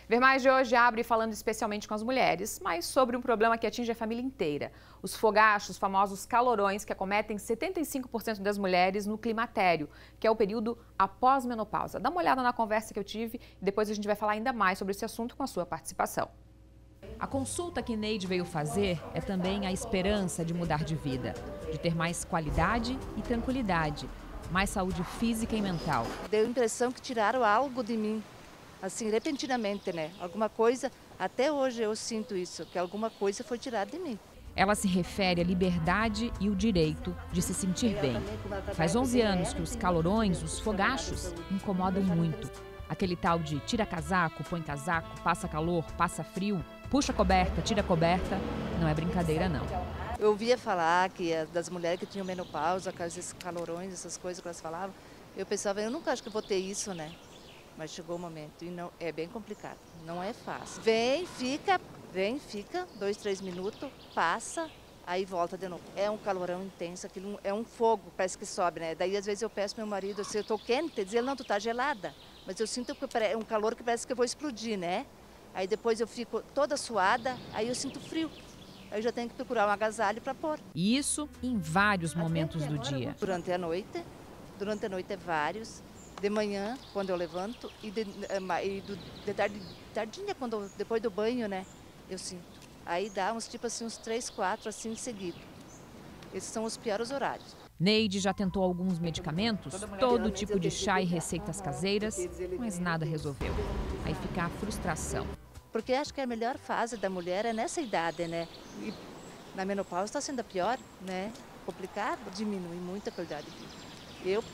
Ver Mais de hoje abre falando especialmente com as mulheres, mas sobre um problema que atinge a família inteira. Os fogachos, os famosos calorões, que acometem 75% das mulheres no climatério, que é o período após menopausa. Dá uma olhada na conversa que eu tive e depois a gente vai falar ainda mais sobre esse assunto com a sua participação. A consulta que Neide veio fazer é também a esperança de mudar de vida, de ter mais qualidade e tranquilidade, mais saúde física e mental. Deu a impressão que tiraram algo de mim, assim, repentinamente, né? Alguma coisa, até hoje eu sinto isso, que alguma coisa foi tirada de mim. Ela se refere à liberdade e o direito de se sentir bem. Faz 11 anos que os calorões, os fogachos, incomodam muito. Aquele tal de tira casaco, põe casaco, passa calor, passa frio, puxa coberta, tira coberta, não é brincadeira não. Eu ouvia falar que das mulheres que tinham menopausa, com esses calorões, essas coisas que elas falavam, eu pensava, eu nunca acho que vou ter isso, né? Mas chegou o momento e não, é bem complicado, não é fácil. Vem, fica, 2, 3 minutos, passa, aí volta de novo. É um calorão intenso, aquilo é um fogo, parece que sobe, né? Daí às vezes eu peço pro meu marido, se eu tô quente, diz ele, não, tu tá gelada. Mas eu sinto que é um calor que parece que eu vou explodir, né? Aí depois eu fico toda suada, aí eu sinto frio. Aí eu já tenho que procurar um agasalho para pôr. E isso em vários momentos do dia. Durante a noite é vários. De manhã, quando eu levanto, e de tardinha, depois do banho, né, eu sinto. Aí dá uns 3, 4, assim, seguido. Esses são os piores horários. Neide já tentou alguns medicamentos, todo tipo de chá e receitas caseiras, mas nada resolveu. Aí fica a frustração. Porque acho que a melhor fase da mulher é nessa idade, né? E na menopausa está sendo a pior, né? Complicado, diminui muito a qualidade de vida.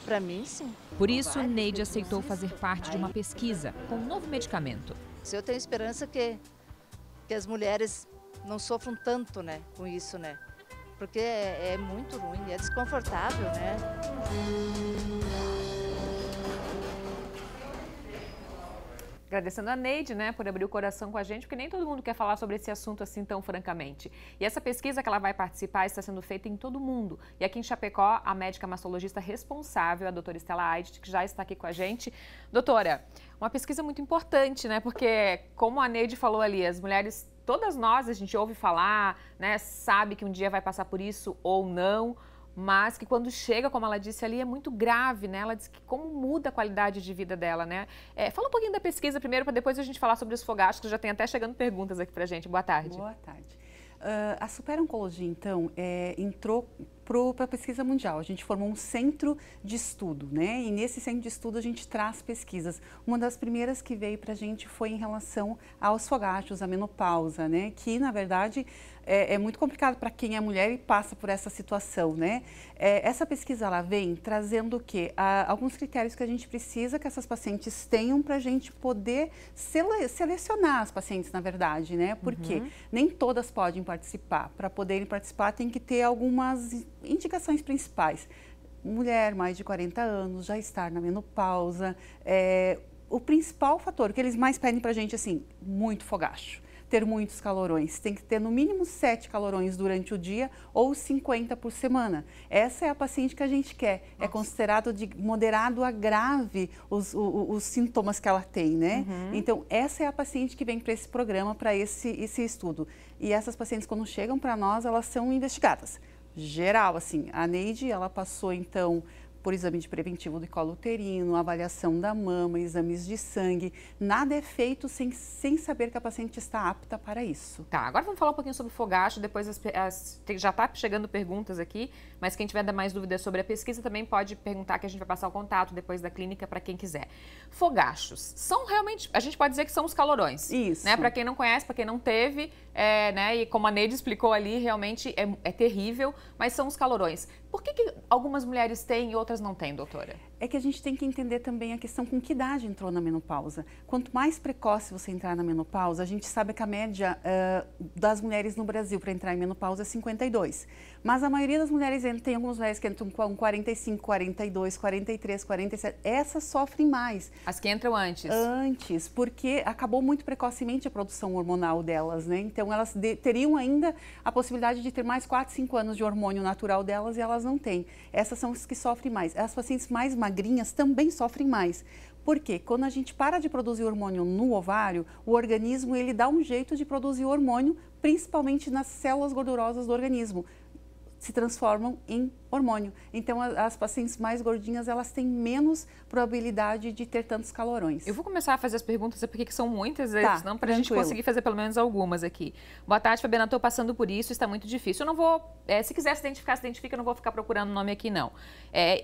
Para mim, sim. Por isso, Neide aceitou fazer parte de uma pesquisa com um novo medicamento. Eu tenho esperança que as mulheres não sofram tanto, né, com isso, né? Porque é muito ruim, é desconfortável, né? Agradecendo a Neide, né, por abrir o coração com a gente, porque nem todo mundo quer falar sobre esse assunto assim tão francamente. E essa pesquisa que ela vai participar está sendo feita em todo o mundo. E aqui em Chapecó, a médica mastologista responsável, a doutora Estela Aidit, que já está aqui com a gente. Doutora, uma pesquisa muito importante, né, porque como a Neide falou ali, as mulheres, todas nós, a gente ouve falar, né, sabe que um dia vai passar por isso ou não, mas que quando chega, como ela disse ali, é muito grave, né? Ela disse que como muda a qualidade de vida dela, né? Fala um pouquinho da pesquisa primeiro, para depois a gente falar sobre os fogachos, que já tem até chegando perguntas aqui pra gente. Boa tarde. Boa tarde. A Super Oncologia, então, entrou para a pesquisa mundial. A gente formou um centro de estudo, né? E nesse centro de estudo a gente traz pesquisas. Uma das primeiras que veio para a gente foi em relação aos fogachos, à menopausa, né? Que, na verdade, é muito complicado para quem é mulher e passa por essa situação, né? Essa pesquisa, ela vem trazendo o quê? Alguns critérios que a gente precisa que essas pacientes tenham para a gente poder selecionar as pacientes, na verdade, né? Porque nem todas podem participar. Para poderem participar, tem que ter algumas indicações principais. Mulher, mais de 40 anos, já estar na menopausa. O principal fator que eles mais pedem para a gente, assim, muito fogacho. Ter muitos calorões. Tem que ter no mínimo 7 calorões durante o dia ou 50 por semana. Essa é a paciente que a gente quer. Nossa. É considerado de moderado a grave os sintomas que ela tem, né? Então, essa é a paciente que vem para esse programa, para esse estudo. E essas pacientes, quando chegam para nós, elas são investigadas. Geral, assim, a Neide, ela passou, então, por exame de preventivo do colo uterino, avaliação da mama, exames de sangue. Nada é feito sem saber que a paciente está apta para isso. Tá, agora vamos falar um pouquinho sobre o fogacho, depois já está chegando perguntas aqui, mas quem tiver mais dúvidas sobre a pesquisa também pode perguntar, que a gente vai passar o contato depois da clínica para quem quiser. Fogachos, são realmente, a gente pode dizer que são os calorões. Isso. Né? Para quem não conhece, para quem não teve, né? E como a Neide explicou ali, realmente é terrível, mas são os calorões. Por que algumas mulheres têm e outras não têm, doutora? É que a gente tem que entender também a questão com que idade entrou na menopausa. Quanto mais precoce você entrar na menopausa, a gente sabe que a média das mulheres no Brasil para entrar em menopausa é 52. Mas a maioria das mulheres, tem algumas mulheres que entram com 45, 42, 43, 47. Essas sofrem mais. As que entram antes? Antes, porque acabou muito precocemente a produção hormonal delas, né? Então elas teriam ainda a possibilidade de ter mais 4, 5 anos de hormônio natural delas e elas não têm. Essas são as que sofrem mais. As pacientes mais magrinhas também sofrem mais. Por quê? Quando a gente para de produzir hormônio no ovário, o organismo ele dá um jeito de produzir hormônio, principalmente nas células gordurosas do organismo, se transformam em hormônio. Então, as pacientes mais gordinhas, elas têm menos probabilidade de ter tantos calorões. Eu vou começar a fazer as perguntas, porque são muitas, tá, senão para a gente conseguir fazer pelo menos algumas aqui. Boa tarde, Fabiana, estou passando por isso, está muito difícil. Eu não vou, se quiser se identificar, se identifica, eu não vou ficar procurando o nome aqui, não.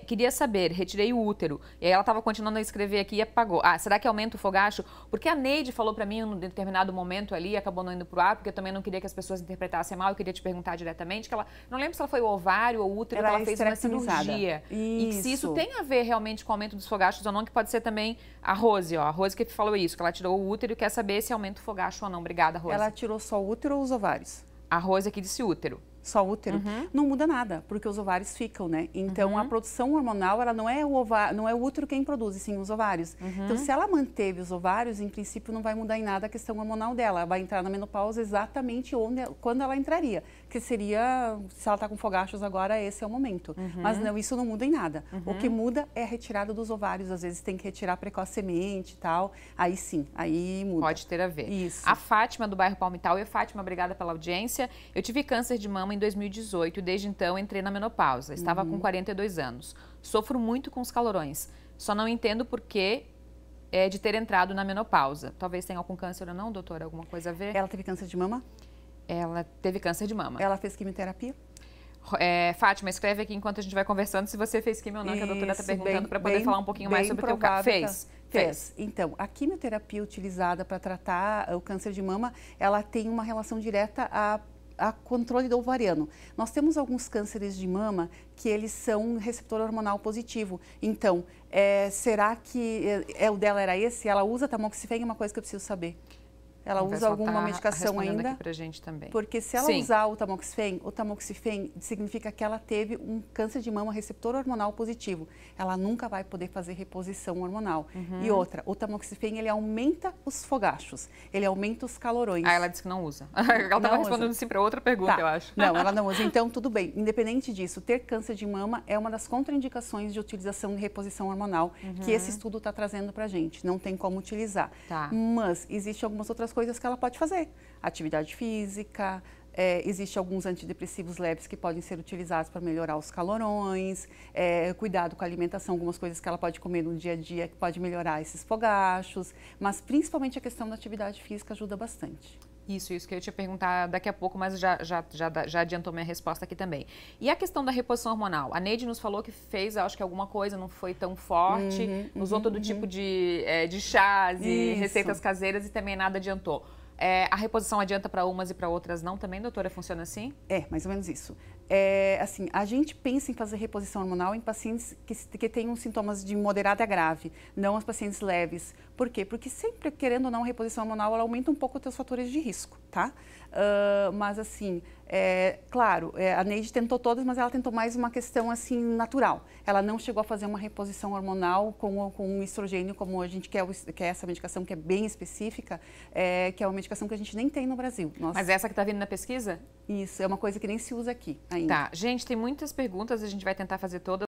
Queria saber, retirei o útero, e aí ela estava continuando a escrever aqui e apagou. Será que aumenta o fogacho? Porque a Neide falou para mim em um determinado momento ali, acabou não indo pro ar, porque eu também não queria que as pessoas interpretassem mal, eu queria te perguntar diretamente, que ela, não lembro se ela foi o ovário ou o útero, que ela fez uma cirurgia. E que se isso tem a ver realmente com o aumento dos fogachos ou não, que pode ser também a Rose, ó. A Rose que falou isso, que ela tirou o útero e quer saber se aumenta o fogacho ou não. Obrigada, Rose. Ela tirou só o útero ou os ovários? A Rose aqui disse útero. Só útero, não muda nada, porque os ovários ficam, né? Então, a produção hormonal, ela não é o útero quem produz, e sim os ovários. Então, se ela manteve os ovários, em princípio, não vai mudar em nada a questão hormonal dela. Ela vai entrar na menopausa exatamente quando ela entraria, que seria, se ela está com fogachos agora, esse é o momento. Mas não, isso não muda em nada. O que muda é a retirada dos ovários, às vezes tem que retirar precocemente e tal, aí sim, aí muda. Pode ter a ver. Isso. A Fátima, do bairro Palmital. E Fátima, obrigada pela audiência. Eu tive câncer de mama em 2018 e desde então entrei na menopausa. Estava com 42 anos. Sofro muito com os calorões. Só não entendo por que de ter entrado na menopausa. Talvez tenha algum câncer ou não, doutora? Alguma coisa a ver? Ela teve câncer de mama? Ela teve câncer de mama. Ela fez quimioterapia? Fátima, escreve aqui enquanto a gente vai conversando se você fez quimio ou não, que a doutora está perguntando para poder falar um pouquinho mais sobre o teu caso. Fez. Então, a quimioterapia utilizada para tratar o câncer de mama, ela tem uma relação direta a controle do ovariano. Nós temos alguns cânceres de mama que eles são receptor hormonal positivo. Então, será que o dela era esse? Ela usa tamoxifeno? É uma coisa que eu preciso saber. Ela usa alguma medicação ainda? Aqui pra gente também. Porque se ela usar o tamoxifeno significa que ela teve um câncer de mama receptor hormonal positivo. Ela nunca vai poder fazer reposição hormonal. E outra, o tamoxifeno, ele aumenta os fogachos, ele aumenta os calorões. Ela disse que não usa. Ela estava respondendo sim para outra pergunta, eu acho. Não, ela não usa. Então, tudo bem. Independente disso, ter câncer de mama é uma das contraindicações de utilização de reposição hormonal que esse estudo está trazendo pra gente. Não tem como utilizar. Mas existem algumas outras coisas que ela pode fazer. Atividade física, existem alguns antidepressivos leves que podem ser utilizados para melhorar os calorões, cuidado com a alimentação, algumas coisas que ela pode comer no dia a dia que pode melhorar esses fogachos, mas principalmente a questão da atividade física ajuda bastante. Isso que eu ia te perguntar daqui a pouco, mas já adiantou minha resposta aqui também. E a questão da reposição hormonal? A Neide nos falou que fez, acho que alguma coisa não foi tão forte, usou todo tipo de chás e receitas caseiras e também nada adiantou. A reposição adianta para umas e para outras não também, doutora? Funciona assim? Mais ou menos isso. Assim, a gente pensa em fazer reposição hormonal em pacientes que tenham sintomas de moderada a grave, não as pacientes leves. Por quê? Porque sempre, querendo ou não, a reposição hormonal ela aumenta um pouco os teus fatores de risco, tá? Mas assim, claro, a Neide tentou todas, mas ela tentou mais uma questão assim natural. Ela não chegou a fazer uma reposição hormonal com um estrogênio, como a gente quer essa medicação que é bem específica, que é uma medicação que a gente nem tem no Brasil. Mas essa que está vindo na pesquisa? Isso, é uma coisa que nem se usa aqui ainda. Tá, gente, tem muitas perguntas, a gente vai tentar fazer todas.